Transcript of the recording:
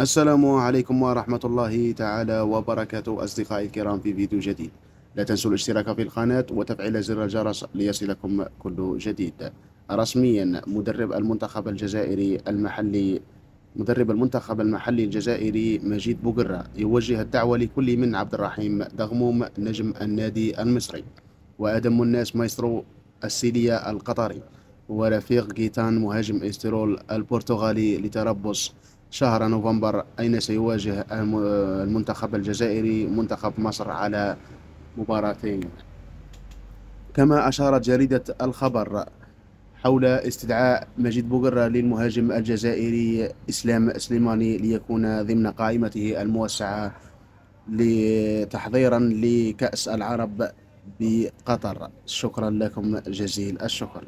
السلام عليكم ورحمة الله تعالى وبركاته أصدقائي الكرام في فيديو جديد. لا تنسوا الاشتراك في القناة وتفعيل زر الجرس ليصلكم كل جديد. رسميا مدرب المنتخب المحلي الجزائري مجيد بوقرة يوجه الدعوة لكل من عبد الرحيم دغموم نجم النادي المصري، وآدم الناس مايسترو السيليا القطري، ورفيق جيتان مهاجم إسترول البرتغالي لتربص شهر نوفمبر، أين سيواجه المنتخب الجزائري منتخب مصر على مباراتين. كما أشارت جريدة الخبر حول استدعاء مجيد بوقرة للمهاجم الجزائري إسلام سليماني ليكون ضمن قائمته الموسعة تحضيرا لكأس العرب بقطر. شكرا لكم جزيل الشكر.